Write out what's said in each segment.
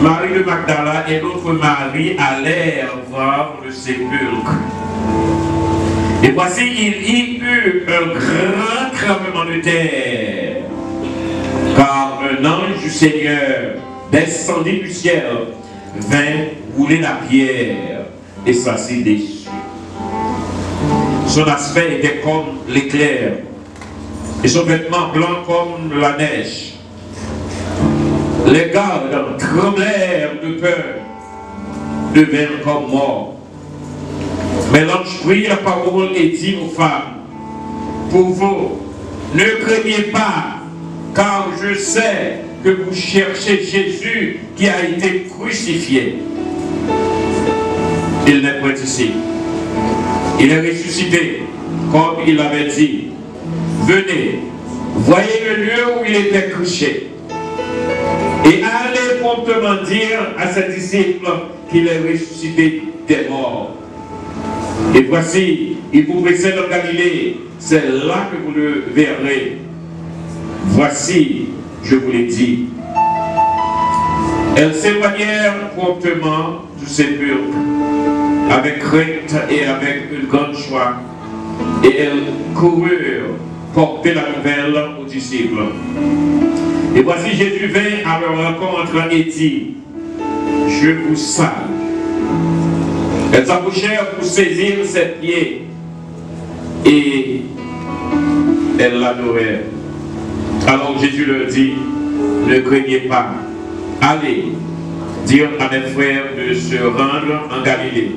Marie de Magdala et l'autre Marie allèrent voir le sépulcre. Et voici, il y eut un grand tremblement de terre, car un ange du Seigneur descendit du ciel, vint rouler la pierre et s'assit dessus. Son aspect était comme l'éclair, et son vêtement blanc comme la neige. Les gardes tremblèrent de peur, devinrent comme morts. Mais l'ange prit la parole et dit aux femmes, pour vous, ne craignez pas, car je sais que vous cherchez Jésus qui a été crucifié. Il n'est point ici. Il est ressuscité, comme il l'avait dit. Venez, voyez le lieu où il était couché. Et allez promptement dire à ses disciples qu'il est ressuscité des morts. Et voici, il vous précède en Galilée, c'est là que vous le verrez. Voici, je vous l'ai dit. Elles s'éloignèrent promptement du sépulcre, avec crainte et avec une grande joie, et elles coururent porter la nouvelle aux disciples. Et voici Jésus vint à leur rencontre et dit, je vous salue. Elles approchèrent pour saisir ses pieds et elles l'adorèrent. Alors Jésus leur dit, ne craignez pas, allez dire à mes frères de se rendre en Galilée.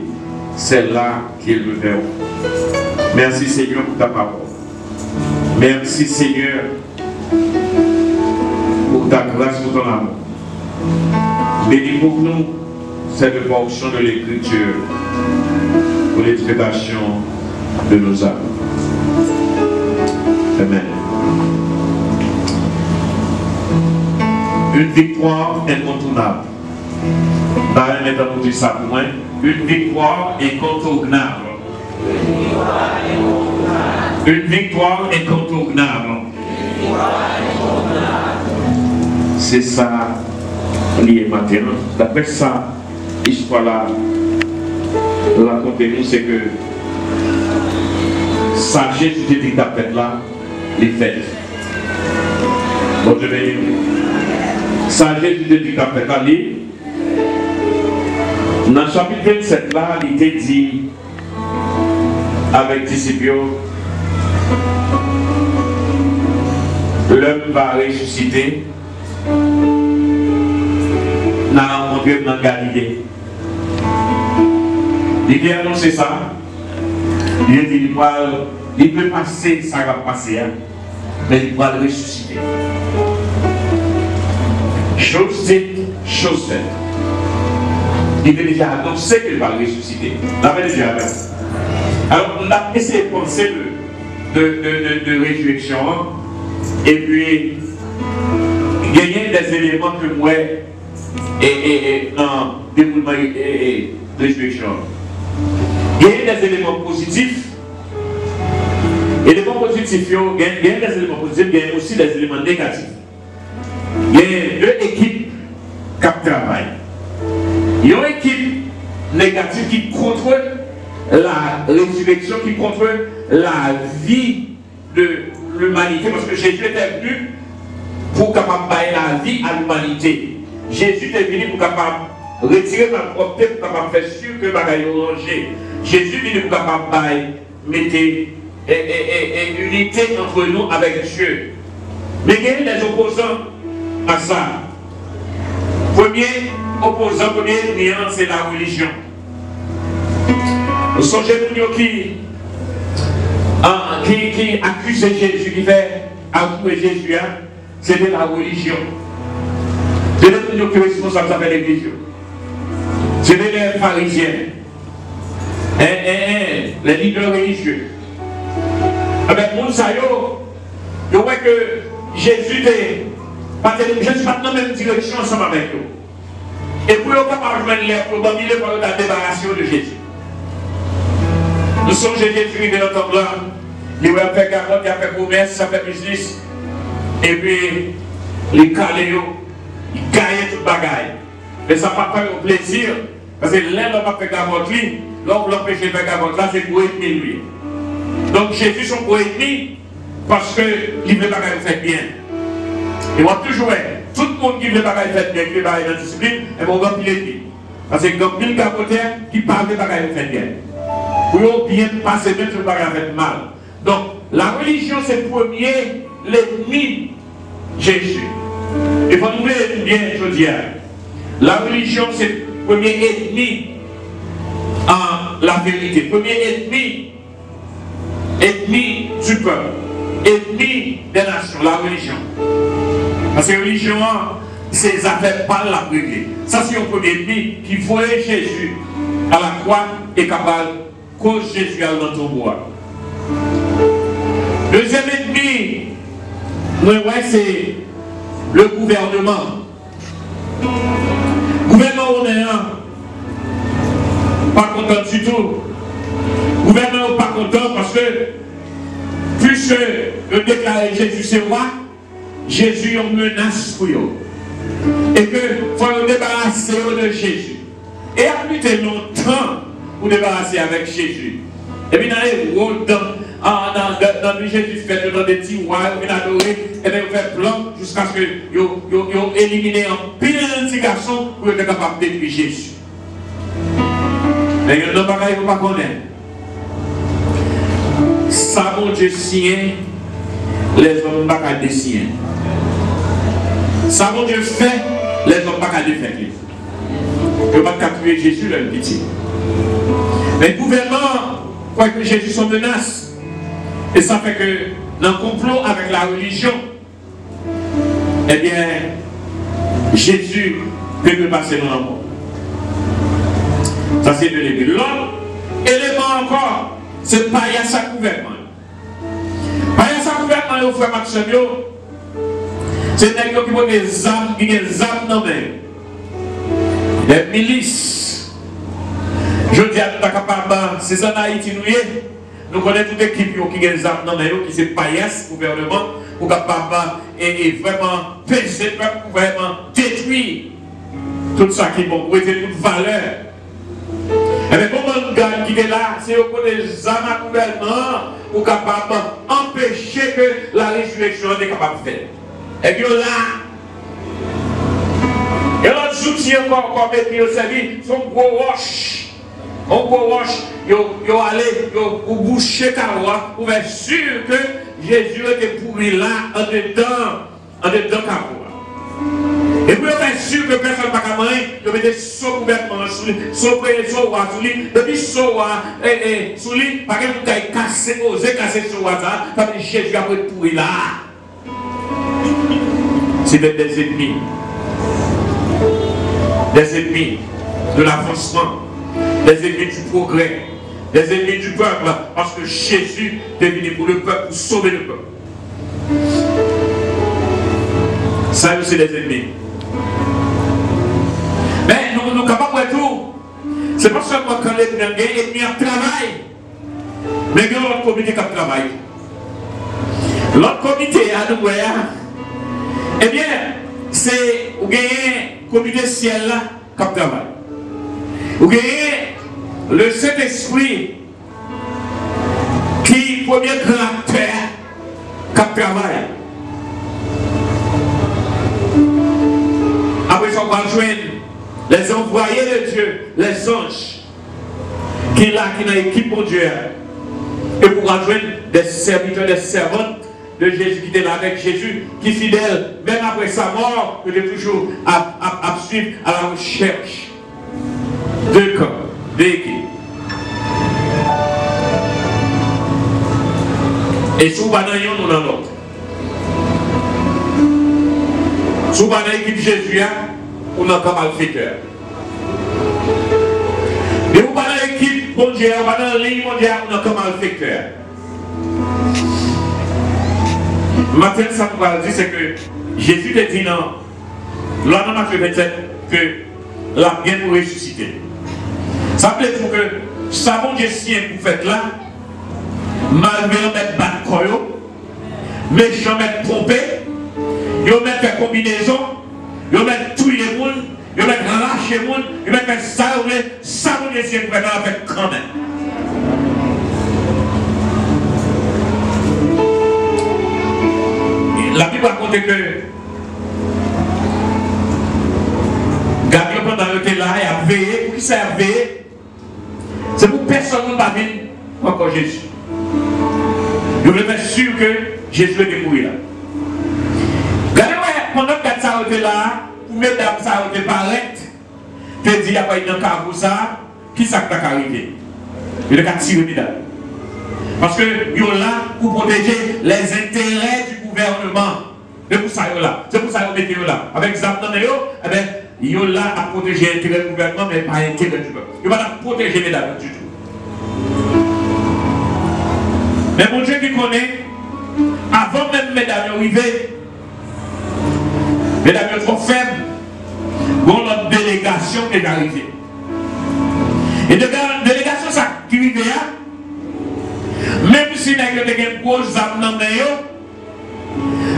C'est là qu'ils me verront. Merci Seigneur pour ta parole. Merci Seigneur pour ta grâce, pour ton amour. Bénis pour nous cette portion de l'Écriture pour l'édification de nos âmes. Amen. Une victoire incontournable. Barre maintenant pour dire ça pour moi. Une victoire incontournable. Une victoire incontournable. C'est ça lié maintenant. D'après ça, l'histoire là, racontez-nous, c'est que ça Jésus te dit d'après là, les fêtes. Bon, je vais dire. Ça Jésus te dit d'après là, les. Dans le chapitre 27 là, il était dit avec disciples, l'homme va ressusciter. Nous avons rencontré dans Galilée. Il a annoncé ça. Il a dit il peut passer, ça va passer, hein, mais il va le ressusciter. Chose dite, chose faite. Il a déjà annoncé qu'il va le ressusciter. Déjà. Alors, on a essayé de penser de résurrection. Et puis, il y a des éléments que moi, dans le déroulement et résurrection. Il y a des éléments positifs. Et les éléments positifs, il y a des éléments positifs, il y a aussi des éléments négatifs. Il y a deux équipes qui travaillent. Il y a une équipe négative qui contrôle la résurrection, qui contrôle la vie de l'humanité, parce que Jésus était venu pour capable bailler la vie à l'humanité. Jésus est venu pour capable retirer la propreté, pour capable faire sûr que bagaille rangé. Jésus est venu pour capable mettre une unité entre nous avec Dieu. Mais il y a des opposants à ça. Premier opposant, premier lien, c'est la religion. Nous sommes qui accusent Jésus, qui fait accuser Jésus, c'était la religion. C'est les gens qui sont responsables de l'église. C'est les pharisiens, les leaders religieux. Avec mon sayo, je vois que Jésus est pas dans la même direction ensemble avec nous. Et pour le capable de faire pour la débarration de Jésus. Nous sommes Jésus, il est dans là. Il va faire carotte, il a fait commerce, ça fait business. Et puis, les caléos, ils gagnent toute bagaille. Mais ça ne va pas faire plaisir. Parce que l'un n'a pas fait gavotte, l'homme l'empêche de faire gavotte là, c'est pour ennemi lui. Donc Jésus sont pour ennemi parce qu'il ne veut pas qu'il fasse bien. Et moi toujours, tout le monde qui veut pas qu'il fasse bien, qui veut pas qu'il discipline, et on va piler lui. Parce que donc il y a des gavotteurs qui parlent de pas qu'il fasse bien. Pour bien passer même sur pas qu'il fasse mal. Donc la religion c'est le premier l'ennemi Jésus. Il faut nous dire bien, je dis. La religion c'est le premier ennemi en la vérité. Premier ennemi du peuple, ennemi des nations, la religion. Parce que la religion, c'est des affaires pas la privée. Ça, c'est un premier ennemi qui voyait Jésus à la croix et capable de cause Jésus à dans ton bois. Deuxième ennemi, c'est le gouvernement. Gouvernement, on est pas content du tout. Gouvernement pas content parce que puisque le déclarer Jésus c'est roi, Jésus est une menace pour eux. Et que faut nous débarrasser de Jésus. Et après longtemps pour débarrasser avec Jésus. Et puis dans les rôles dans Jésus fait dans des petits rois, on adorer, et bien on fait plan jusqu'à ce que ils éliminer un pile de petits garçons pour être capable de détruire Jésus. Mais il y a un bagage qu'on ne connaît pas. Ça, mon Dieu, signé, les hommes ne peuvent pas signer. Ça, mon Dieu, fait, les hommes ne peuvent pas faire. Ils ne peuvent pas tuer Jésus, leur pitié. Mais le gouvernement croit que Jésus sont menace. Et ça fait que, dans le complot avec la religion, eh bien, Jésus peut passer dans la mort. Ça, c'est de l'église. L'autre élément encore, c'est païas à gouvernement. Païas à gouvernement, au frère Maxime, c'est des gens qui ont des armes, qui ont des armes dans les mains. Des milices. Je dis à nous, capable, c'est en Haïti, nous connaissons toute équipe qui a des armes dans les mains, qui c'est païas, gouvernement, pour capable et vraiment peser, pour vraiment détruire tout ça qui est bon, pour être toute valeur. Et bien, comment on gagne qui est là, c'est au côté des armes à gouvernement pour capable empêcher que la résurrection n'est capable de faire. Et puis là, et l'autre soutien encore mettre au service, son gros roche. Un gros roche, ils allaient au boucher Karoua pour être sûr que Jésus était pourri là, en dedans Karoua. Et pour être sûr que personne ne va pas manger, ils mettaient son gouvernement sous lui, son roi sous lui, depuis son roi sous lui, par exemple, vous avez cassé, osé casser son roi, ça veut dire Jésus a été pourri là. C'était des ennemis. Des ennemis de l'avancement, des ennemis du progrès, des ennemis du peuple, parce que Jésus est venu pour le peuple, pour sauver le peuple. Ça, c'est des ennemis. Mais nous sommes capables de tout. C'est pas seulement quand les ennemis travaillent, mais il y a l'autre comité qui travaille. L'autre comité à nous, eh bien, c'est un comité ciel là qui travaille. Vous avez le Saint-Esprit qui est le premier créateur qui travaille. Après ça, on va rejoindre les envoyés de Dieu, les anges, qui sont là, qui sont dans l'équipe de Dieu. Et pour rejoindre des serviteurs, des servantes de Jésus qui étaient là avec Jésus, qui fidèles, même après sa mort, qui étaient toujours à suivre à la recherche. Deux camps, deux équipes. Et si vous avez un, nous dans l'autre. Si vous avez l'équipe Jésus, on a comme malfaiteur. Mais vous avez l'équipe mondiale, vous avez la ligne mondiale, on a comme malfaiteur. Matin, ça nous va dire, c'est que Jésus te dit non. Là, dans Matthieu 27, que la bien pour ressusciter. Ça veut dire que ça bon Dieu sien pour faire là, malgré mettre battre koyo, méchant mettre trompé, ils mettent faire combinaison, ils mettent tous les monde, ils mettent lâcher le monde, ils mettent ça, ça, mon Dieu, c'est vraiment avec quand même. La Bible raconte que Gabriel pendant qu'il était là, il a veillé. Pour qui ça a veillé? C'est pour personne ne va venir encore Jésus. Je veux être sûr que Jésus est débrouillé là. Regardez, pendant que ça a été là, pour mesdames ça a été paraître, tu dis, il n'y a pas eu de cas pour ça, qui ça qui a arrivé? Il a tiré dedans. Parce que ils sont là pour protéger les intérêts du gouvernement. C'est pour ça qu'ils sont là. C'est pour ça qu'ils sont là. Avec Zap dans ils sont là à protéger l'intérêt du gouvernement, mais pas l'intérêt du peuple. Ils vont pas protéger les dames du tout. Mais mon Dieu qui connaît, avant même mesdames arrivées, mesdames trop faibles, bon notre délégation est arrivée. Et de la délégation ça qui arrive là, même si nous avons une grosse âme dans le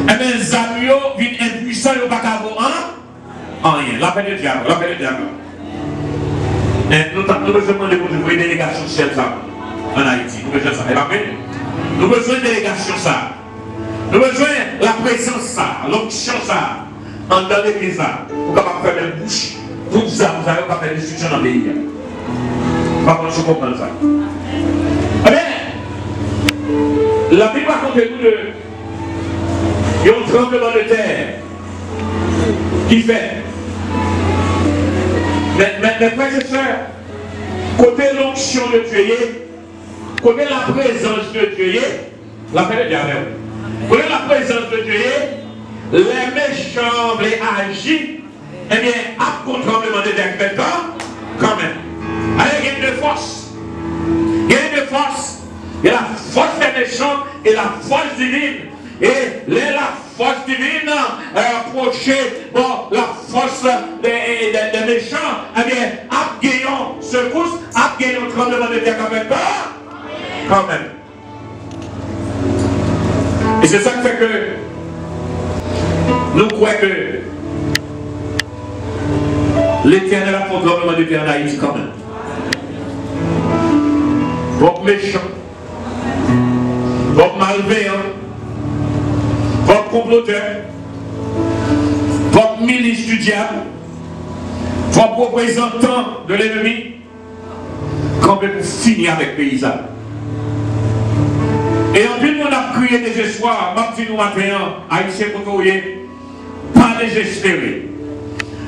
eh bien, les amis viennent impuissants, ils ne peuvent pas avoir rien. La paix de diable, la paix de diable. Nous avons besoin de délégation chez ça en Haïti. Nous avons besoin de ça. Nous avons besoin de délégation ça. Nous avons besoin de la présence ça, l'onction ça, en dans l'église ça. Pour capable faire une bouche. Tout ça, vous avez pas faire des destruction dans le pays. Par contre, je comprends ça. Eh bien, la Bible raconte nous de. Il y a un tremblement de terre qui fait. Mais frères et sœurs, côté l'onction de Dieu, côté la présence de Dieu, la paix de Dieu, côté la présence de Dieu, les méchants, les agis, eh bien, à un tremblement de terre quand même. Alors, il y a une force. Il y a une force. Il y a la force des méchants et la force divine. Et la force divine approcher la force des méchants, eh bien, abgagnons secousse, abgagnons tremblement de terre quand même. Et c'est ça qui fait que nous croyons que l'Éternel a fait un tremblement de terre en Haïti quand même. Donc méchant, donc malveillant, votre comploteur, votre milice du diable, votre représentant de l'ennemi, quand même pour finir avec les paysans. Et en plus, on a crié désespoir, même si nous maintenant, haïtiens, pas désespérés.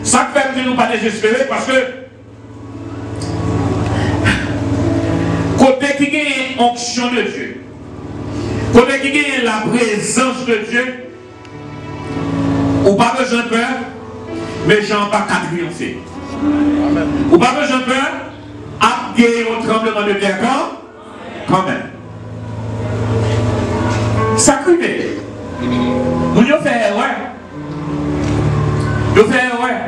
Ça fait que nous pas désespérés parce que côté qui gagne onction de Dieu, côté qui gagne la présence de Dieu, ou pas besoin de peur, mais j'en pas qu'à triompher. Ou pas besoin de peur, à gagner au tremblement de terre quand même. Ça crive. Nous y fait ouais. Nous fait ouais.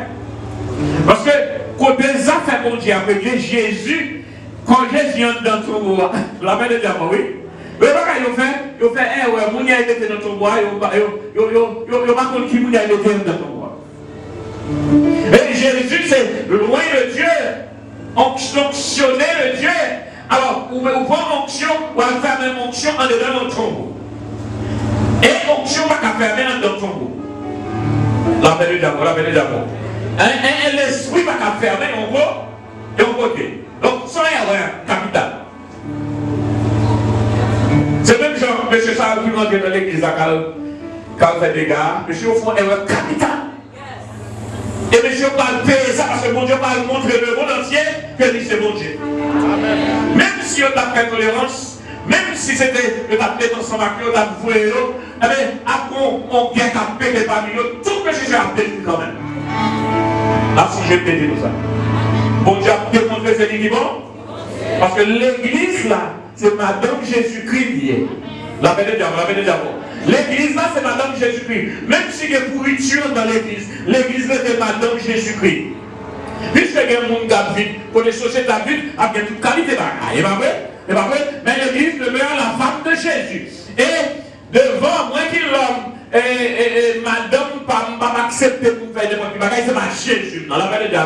Parce que côté ça fait bon Dieu avec Jésus, quand Jésus entre dans ton bois, la paix de Dieu, oui. Mais il fait, ouais, mon a été dans ton bois, il pas contre qui mon a été dans ton bois. Et Jésus, c'est loin de Dieu, onctionner le Dieu. Alors, on prend onction, on va faire même onction en dedans dans ton bois. Et onction va fermer dans ton bois. La paix de Dieu, la paix de Dieu. L'esprit va fermer en bois et en côté. Donc, sans erreur capitale. C'est même genre, M. Sarah qui rentre dans l'église quand il fait des gars, M. au fond erreur capitale. Et M. va payer ça parce que mon Dieu va montrer le monde entier que c'est mon Dieu. Amen. Même si on a fait tolérance, même si c'était le tapé dans son maquillot, on a voué, eh bien, après on vient taper les parmi nous, tout que Jésus a pété quand même. Là, si j'ai pété tout ça. Bon Dieu a démontré ce qui est bon. Parce que l'église là, c'est Madame Jésus-Christ. La paix de Dieu, la paix de Dieu. L'église là, c'est Madame Jésus-Christ. Même si il y a pourriture dans l'église, l'église là, c'est Madame Jésus-Christ. Puisque il y a un monde qui a vite, pour les sociétés à vite, il y a toute qualité de pas vrai? Mais l'église demeure la femme de Jésus. Et devant moi qui l'homme, madame pas accepter pour faire des bagages, c'est ma Jésus. Non, la veille de Dieu.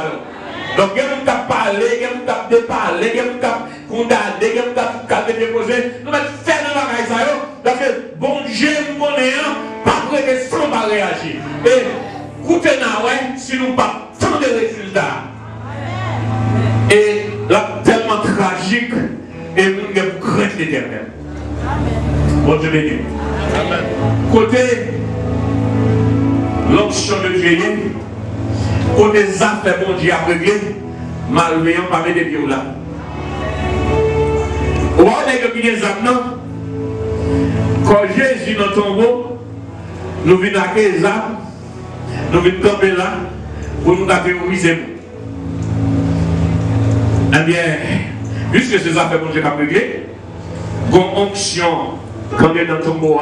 Donc, il y a un cap parler, il y a un cap déparler, il y a un cap condamner, il y a un cap déposer. Nous mettons faire des bagages, parce que bon Dieu, mon néant, pas prêter sans pas réagir. Et, écoutez, si nous pas tant de résultats, et là, tellement tragique, et nous avons crainte l'éternel. Bon Dieu béni. Côté l'onction de Dieu, côté les affaires bon Dieu a réglé, malveillant pas mettre des pieds là. Ou on est que les âmes, quand Jésus dans le tombeau, nous venons à les âmes, nous venons camper là pour nous terroriser. Eh bien, puisque ces affaires bon Dieu a réglé, comme onction quand on est dans le tombeau,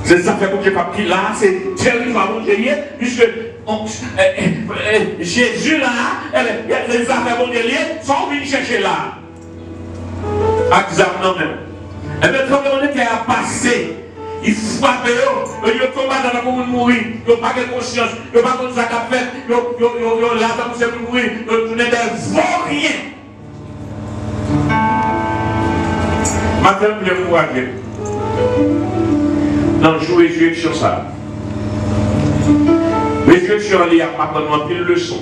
ces affaires bon Dieu a pris là, c'est territoire bon Dieu, puisque Jésus là, les affaires bon Dieu sont venus chercher là. Examen même. Et bien, quand on était à passer, il frappe, il tombe dans la commune mourir, il n'a pas de conscience, il n'a pas de ça qu'a fait, il a là pour se mourir, il tourne des vauriens. Maintenant, je vais vous dire, dans jouer résurrection ça. Résurrection, il y a apprendre une leçon.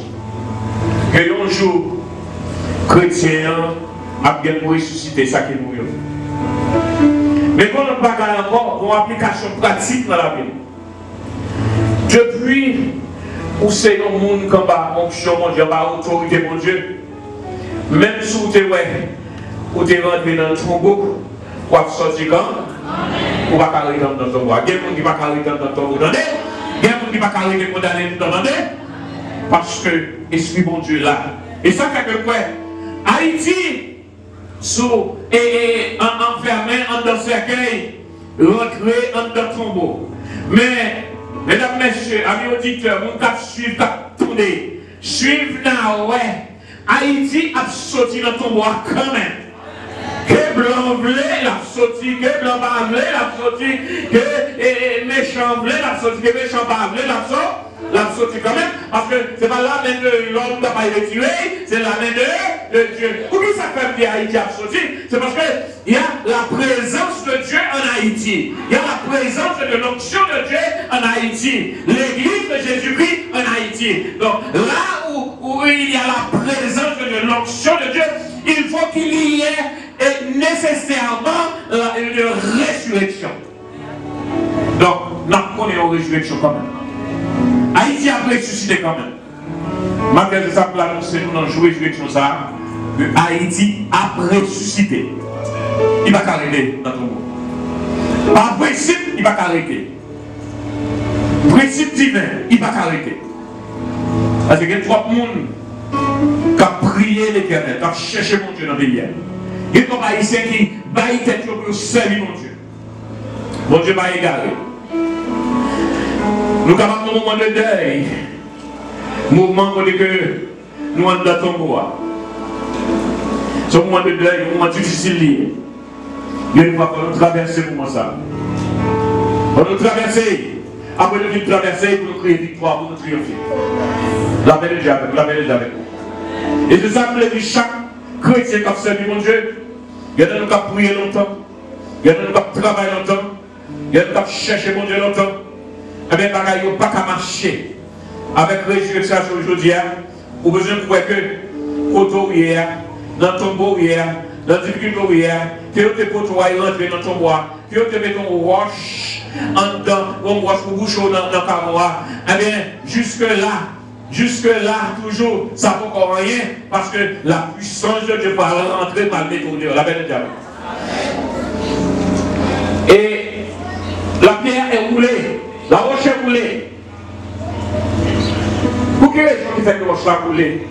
Que un jour, chrétien a bien ressuscité ça qui est mourir. Mais quand on ne parle pas encore une application pratique dans la vie. Depuis où c'est un monde qui a onction, mon Dieu, autorité, mon Dieu, même si vous êtes rentré dans le tombeau, vous avez sorti quand vous ne pouvez pas arriver dans le tombeau. Il y a des gens qui ne peuvent pas arriver dans le tombeau. Il y a des gens qui ne peuvent pas arriver dans le tombeau. Parce que l'Esprit bon Dieu là. Et ça fait que quoi? Haïti, enfermé en dans le cercueil, rentré en dans le tombeau. Mais, mesdames, messieurs, amis auditeurs, mon cap suivre, cap tourner. Suivre là, ouais. Haïti a sorti dans le tombeau quand même. Que blanc blé l'a sorti, que blanc pas blé l'a sorti, que méchant blé l'a sorti, que méchant pas blé l'a sorti quand même, parce que c'est pas la main de l'homme qui n'a pas retiré, c'est la main de Dieu. Pourquoi ça fait que Haïti a sorti? C'est parce qu'il y a la présence de Dieu en Haïti. Il y a la présence de l'onction de Dieu en Haïti. L'église de Jésus-Christ en Haïti. Donc là où il y a la présence de l'onction de Dieu, il faut qu'il y ait nécessairement une résurrection. Donc, nous connaissons une résurrection quand même. Haïti a ressuscité quand même. Malgré ça, pour l'annoncer, nous avons joué résurrection ça, que Haïti a ressuscité. Il ne va pas arrêter dans tout le monde. Par principe, il ne va pas arrêter. Principe divin, il ne va pas arrêter. Parce qu'il y a trois personnes qui ont prié l'Éternel, qui ont cherché mon Dieu dans le pays. Il y a des haïtiens qui baillent tête pour servir mon Dieu. Mon Dieu va égarer. Nous avons un moment de deuil. Mouvement pour dire que nous sommes dans ton bois. Ce moment de deuil, un moment difficile. Il y a une fois qu'on nous traverse ce moment ça. On nous traverse. Après nous traverser pour nous créer victoire, pour nous triompher. La belle est déjà avec nous. La belle est déjà avec nous. Et c'est ça que je dis chaque chrétien qui a servi mon Dieu. Il y a des gens qui ont prié longtemps. Il y a des gens qui ont travaillé longtemps. Il y a des gens qui ont cherché mon Dieu longtemps. Eh bien, ils n'ont pas qu'à marcher. Avec résurrection aujourd'hui, vous avez besoin de croire que hier, dans ton beau hier, dans le difficulté hier, que vous te potoyez rentrer dans ton bois, que vous te mettez en roche, en dedans, on roche pour boucher dans le camois. Eh bien, jusque-là, toujours, ça ne vaut encore rien, parce que la puissance de Dieu va rentrer par le détourner. La belle diable. Et la pierre est roulée, la roche est roulée. Pour quelle raison qui fait que la roche va rouler?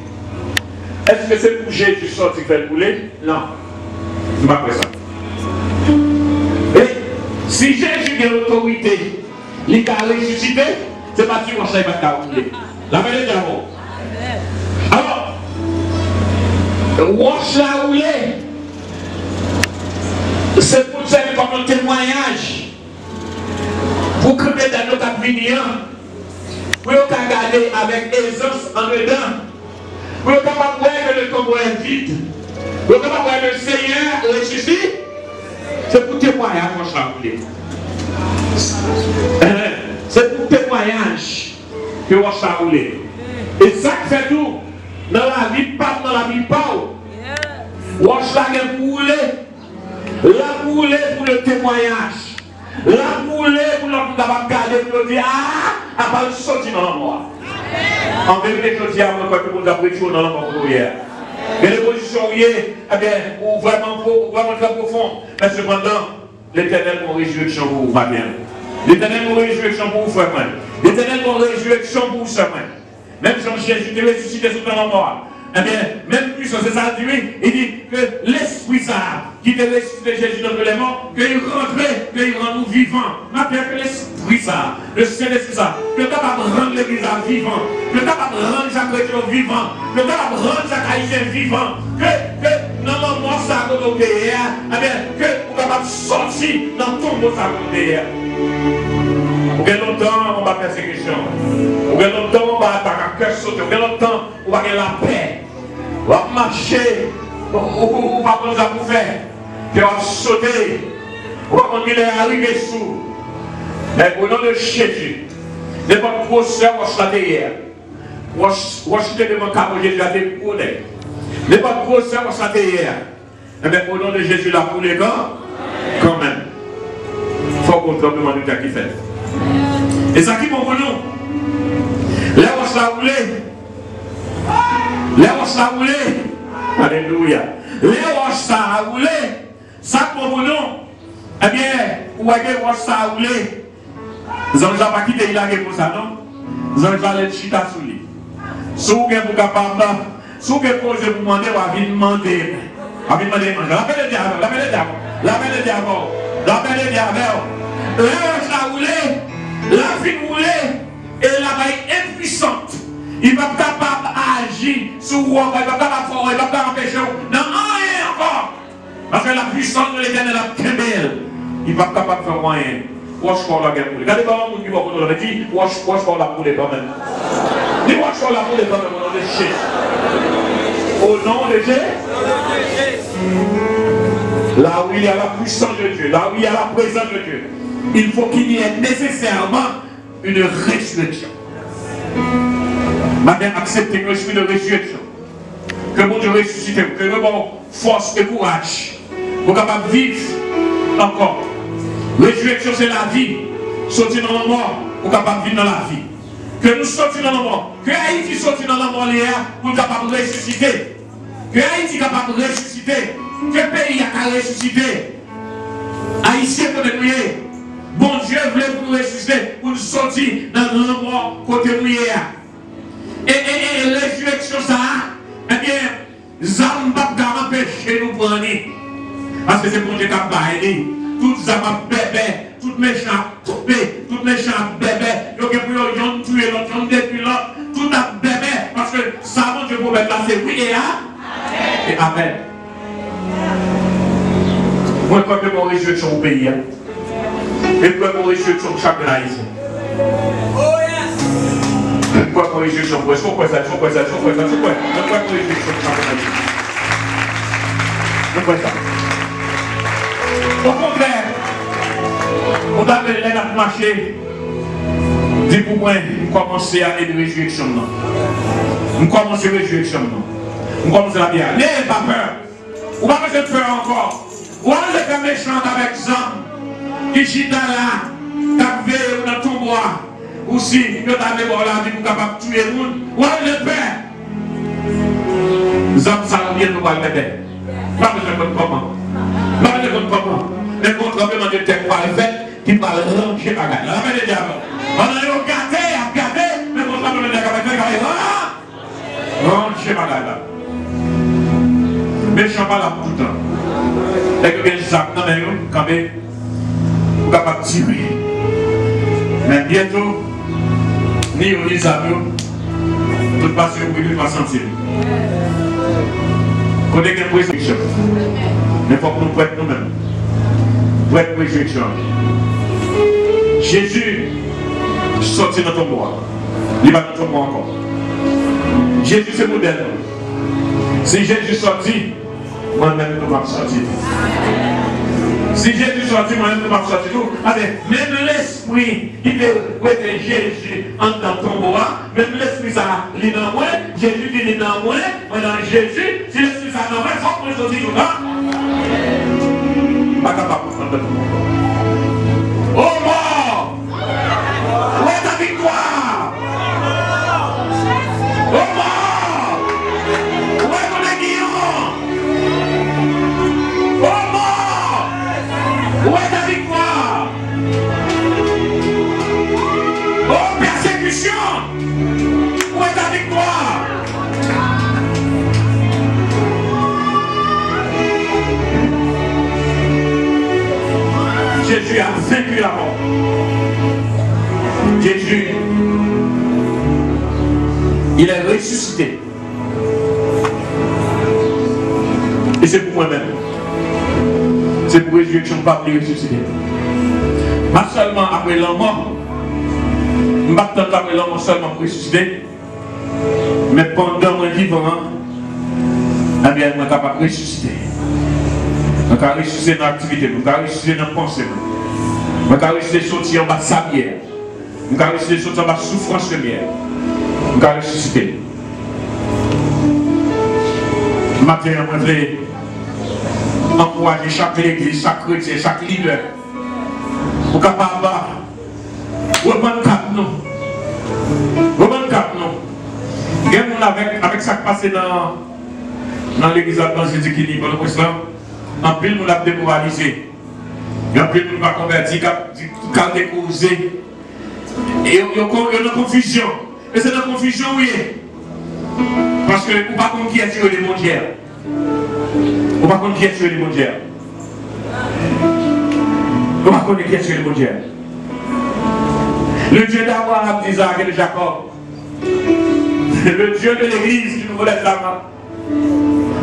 Est-ce que c'est pour Jésus sorti qui fait rouler? Non. C'est pas après ça. Et si Jésus a l'autorité, il a ressuscité, c'est pas si roche va rouler. La belle diable. Alors, roche la roulé, c'est pour servir comme un témoignage. Pour que les venir, pour regarder avec aisance en dedans, pour capable voir que le tombeau est vide, pour capable voir le Seigneur ressuscite, c'est pour témoignage, mon cher. C'est pour témoignage que vous avez. Et ça fait tout. Dans la vie, pas dans la vie, pas. Vous avez boulé. La boulé pour le témoignage. La boulé pour l'homme d'avoir gardé pour dire ah, à part le sortir dans la mort. En vérité, je dis à moi que vous avez pris dans la mort pour hier. Mais les positions, eh bien, vraiment très profond. Mais cependant, l'Éternel mon résurrection pour vous, ma bien. L'Éternel mon résurrection pour vous, frère. L'Éternel mon résurrection pour vous, frère. Même Jean-Jésus te ressuscité sous la mort. Eh bien, même plus, c'est ça, il dit que l'esprit ça, qui te ressuscité Jésus dans les morts, qu'il rentrait, qu'il rend nous vivants. Ma père, que l'esprit ça, le Saint-Esprit ça, que capable de rendre l'église vivant, que capable de rendre chaque chrétien vivant, que capable de rendre chaque haïtien vivant, que dans le mort ça, eh bien, que vous capable de sortir dans ton mot ça, pour quel longtemps on va persécution, pour quel longtemps on va attaquer à cœur sauté, pour quel longtemps on va avoir la paix, on va marcher, on va prendre ça pour faire, puis on va sauter, on va prendre qu'il est arrivé sous. Mais au nom de Jésus, n'importe quoi sœur, on se la derrière, on se devant le cap de Jésus à des poulets, n'importe quoi sœur, on se la derrière. Mais au nom de Jésus, la poule quand même, il faut qu'on trouve le temps qui fait. Et ça qui mon pour nous. Là où ça roulé. Là où ça roulé. Alléluia. Là où ça roulé. Ça qui mon pour nous. Eh bien, où est-ce que ça roulé? Nous n'avons pas quitté il pour ça, non? Nous allons aller chita sous lui. Si vous êtes capable, si vous êtes posé pour demander, vous allez demander. Vous allez demander. L'appel de diable. L'appel de diable. L'appel de diable. L'appel de diable. Là où ça roulé. La vie roulée et la vie impuissante. Il va pas capable d'agir sur vous, il va pas capable de faire, il va pas capable d'empêcher. Non, rien encore. Parce que la puissance de l'Éternel a belle. Il va pas capable de faire rien. Wash pour la guerre. Regardez pas le monde qui va pour nous dire, wash pour la poule quand même. Dis wash pour la poule quand même au nom de Jésus. Au nom de Jésus. Là où il y a la puissance de Dieu, là où il y a la présence de Dieu. Il faut qu'il y ait nécessairement une résurrection. Madame, acceptez le esprit de résurrection. Que mon Dieu ressuscite, que nous avons force et courage pour capable de vivre encore. Résurrection, c'est la vie. Sortir dans la mort pour capable de vivre dans la vie. Que nous sortions dans la mort. Que Haïti sorte dans la mort pour capable de ressusciter. Que Haïti est capable de ressusciter. Que le pays a ressuscité. Haïtien pour nous. Bon Dieu voulait nous ressusciter pour nous sortir dans le mort côté nous. Et résurrection ça, eh bien, Zamba va empêcher nous prendre. Parce que c'est bon Dieu qui a baillé. Tout Zamba bébé, tout méchant, tout méchant bébé, il y a pour tuer l'autre, on détruit l'autre, tout a bébé. Parce que ça, mon Dieu, pour mettre là, c'est oui et amen. Moi, je crois que mon résurrection au pays. Et pourquoi mon résurrection chaque haïtien? Oh yes! Pourquoi mon résurrection? Pourquoi ça? Pourquoi mon résurrection chaque haïtien? Pourquoi ça? Au contraire, on a appelé à marcher. Dis pour moi, je commence à aller de résurrection. Je commence à résurrection. Je commence à dire, n'ayez pas peur. On va pas faire encore. On va faire méchant avec ça. Qui chita là, qui veille dans ton bois, aussi, que tu as la vie pour capable de tuer le monde, ou le père. Nous avons ça bien nous va le mettre. Pas besoin de comment. Pas besoin de comment. Les contre-tremblements de terre par le fait, qui va ranger la gagne. La main de diable. On a regardé, mais contre-tremblement de terre par le fait, qui va ranger la gagne. Méchant pas là tout le temps. Et que bien ça, non mais quand même, capable de tirer. Mais bientôt, ni on les avions, tout passe au milieu de la santé. Quand on a une prescription, il faut que nous prêtions nous-mêmes. Prête prescription. Jésus sorti dans ton bois. Il va dans ton bois encore. Jésus c'est modèle. Si Jésus sorti, moi-même je vais sortir. Si Jésus sorti, moi-même je vais sortir tout. Même l'esprit, il peut Jésus dans ton bois, même l'esprit ça, il est dans moi, Jésus il est dans moi, dans Jésus, si l'esprit ça dans moi, il faut que je sortir tout là. Pas capable de prendre ton bois. Oh mort! Où est ta victoire? Oh mort! Où est ton aiguillon? Oh mort! Où est ta victoire? Oh persécution! Où est ta victoire? Jésus a vaincu la mort. Jésus, il est ressuscité. Et c'est pour moi-même. C'est pour Jésus que je ne peux pas ressusciter. Pas seulement après la mort, je ne pas après la mort seulement pour ressusciter, mais pendant mon vivant, je suis capable de ressusciter. Je peux ressusciter dans l'activité, je peux ressusciter dans la pensée, je peux ressusciter sortir en bas de sa bière, je peux ressusciter sortir en bas de souffrance de bière, je peux ressusciter. Matin, je voulais encourager chaque église, chaque chrétien, chaque leader pour capable de reprendre cap nous. Reprendre cap nous. Avec ça qui passe dans l'église dans Jésus qui dit pour le président. En plus, nous l'avons démoralisé. En plus, nous l'avons converti, nous l'avons décousé. Et il y a une confusion. Et c'est une confusion, oui. Parce que nous ne savons pas qui est sur les mondiales. Nous ne savons pas qui est sur les mondiales. Nous ne savons pas qui est sur les mondiales. Le Dieu d'Abraham, d'Isaac et de Jacob. Le Dieu de l'église qui nous relève la main.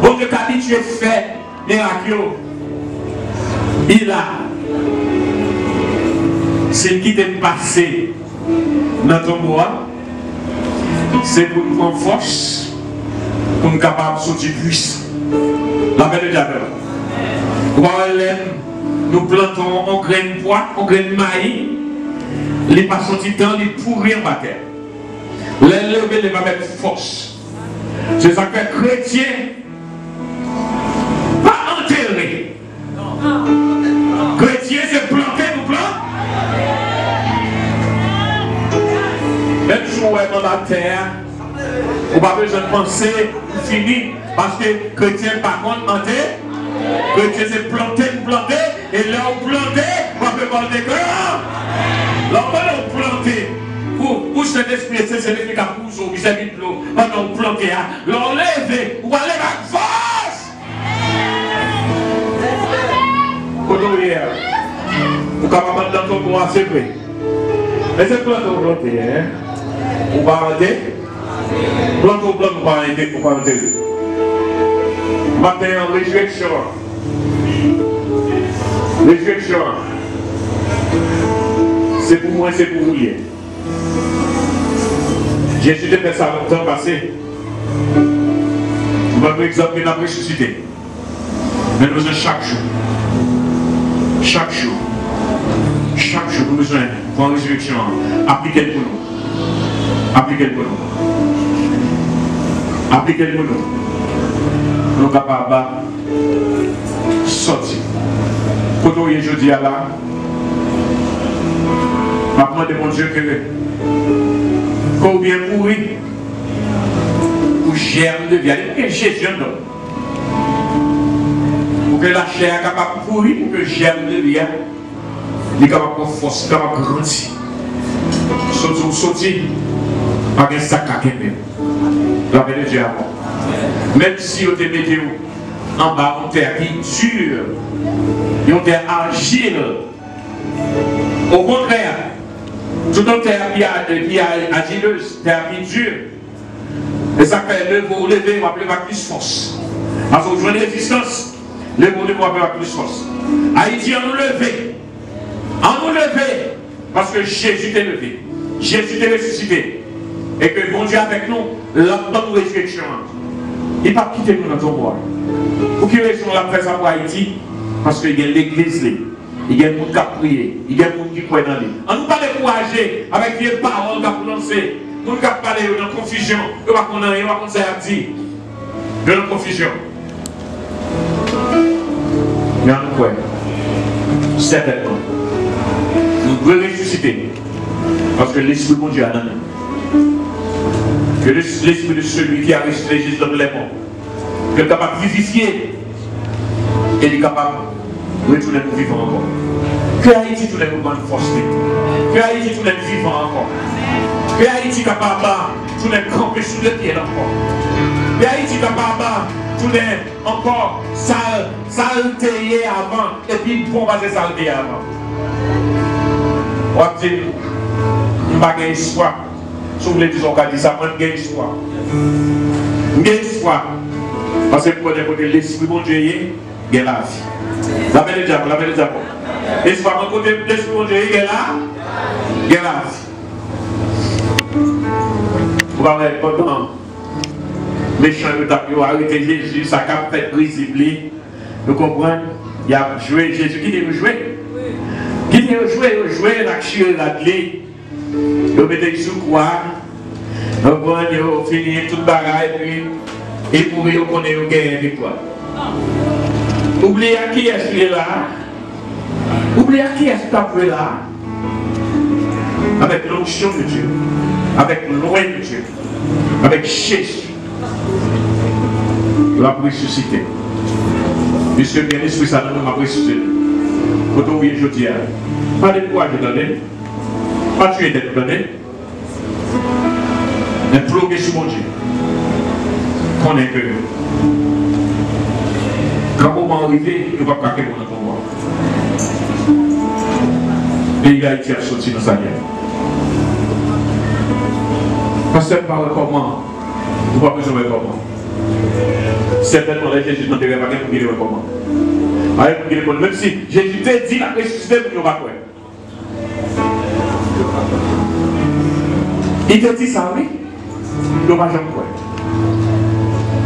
Bon Dieu, qu'a dit tu es fait. Miracle, il a, c'est qui t'est passé dans ton bois, c'est pour nous prendre force, pour nous capables de sortir puissants. La paix de Dieu. Nous plantons en grain de pois, en grain de maïs, les pas sortis temps, les pourrir par terre. Les lever, les va mettre force. C'est ça que les chrétiens chrétien, c'est planter nous plants. Même si on est dans la terre, on n'a pas besoin de penser, fini, parce que chrétien, par contre, planter, chrétien, c'est planter, et là, on planter, on va faire planter que là, on va planter. Pour cet esprit, c'est l'esprit qui a poussé au vis-à-vis de l'eau, pendant on planter, là, on lève, on va aller avec force. Vous capable dans ton bois, c'est vrai. Mais c'est planter ou planter, hein? Ou pas arrêter? Planter ou planter, ou pas arrêter, ou pas arrêter. Matin en résurrection. Résurrection. C'est pour moi, c'est pour vous. Jésus a fait ça longtemps passé. Votre exemple, il a ressuscité. Mais nous avons chaque jour. Chaque jour, nous avons besoin pour la résurrection, appliquer pour nous. Appliquer pour nous. Appliquer pour nous. Nous sommes capables de sortir. Quand on est jeudi à là, je demande à mon Dieu que quand bien pourri, ou germe de vie, que Jésus en donne. Pour que la chair soit capable de pourrir, pour que germe de vie, il est capable de force, capable de grandir. Sortir, pas de sac à quelqu'un. La paix de Dieu avant. Même si vous te mettez en bas, on terre qui dure, et on terre agile. Au contraire, tout en terre qui est agileuse, terre qui dure. Et ça fait le vous lever, vous appelez avec plus force. Parce que vous jouez résistance, le vous lever, vous appelez avec plus force. Haïti, on nous lever. On nous lever. Parce que Jésus t'est levé. Jésus est ressuscité. Et que bon Dieu avec nous, l'entend de résurrection. Il ne va pas quitter nous dans ton bois. Pour qui raison la fait ça pour Haïti? Parce qu'il y a l'église, il y a des gens qui prier, il y a des gens qui croient dans lui. On ne peut pas décourager avec des paroles qu'on a prononcées. Les gens qui parlent dans confusion, ils ne vont pas qu'on dire. De la confusion. Mais on croit. Certainement. Nous devons ressusciter. Parce que l'Esprit de mon Dieu a dans nous. Que l'Esprit de celui qui a ressuscité Jésus dans les morts, qu'il est capable de vivifier et il est capable de retourner pour vivre encore. Que Haïti tourne pour une force. Que Haïti tourne pour vivre encore. Que Haïti est capable de tourner camper sous le pied encore. Que Haïti est capable de tourner encore saleté avant et puis bombarder saleté avant. On va dire, on va gagner espoir. Si vous voulez dire ça, moi je gagne espoir. Je gagne espoir. Parce que pour côté l'esprit bon Dieu, il y a la vie. La belle diable, la belle diable. Espoir, mon côté l'esprit bon Dieu, il y a la vie. Vous allez pendant méchant de tapio, arrêter Jésus, ça a fait risible. Vous comprenez? Il a joué Jésus. Qui dit jouer? Qui dit jouer, la chire, la clé. Vous mettez sous quoi? Vous finissez tout le bagaille et pour vous connaître vous gagnez victoire. Oubliez à qui est-ce qu'il est là? Oubliez à qui est-ce qu'il est là? Avec l'onction de Dieu, avec loin de Dieu, avec Jésus. Il va ressusciter. Puisque bien l'esprit ça nous va ressusciter. Quand on vient jeudi, pas de quoi je donne. Pas tuer d'être donné, mais plonger sur mon Dieu. Qu'on est que quand on va arriver, il va pas craquer mon combat. Et il a été sorti dans sa guerre. Parce que parle comment, vous n'avez pas besoin de comment. Certainement, les Jésus n'ont pas pour dire comment. Même si Jésus t'a dit la ressuscité, vous ne pas quoi. Il te dit ça, oui. Il ne va jamais croire.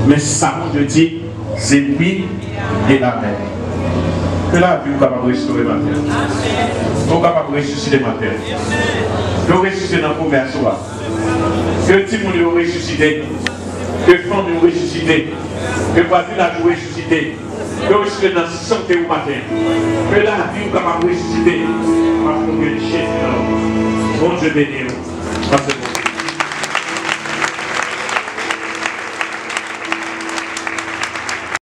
Mais ça, je dis, c'est lui et la mère. Que la vie est capable de restaurer ma terre. Vous êtes capable de ressusciter ma terre. De ressusciter dans le commerce. Que le petit monde est ressuscité. Que le femme est ressuscité. Que le voisin a ressuscité. Que ressusciter dans la santé au matin. Que la vie est capable de ressusciter. Parce que Jésus, bon Dieu béni. Parce que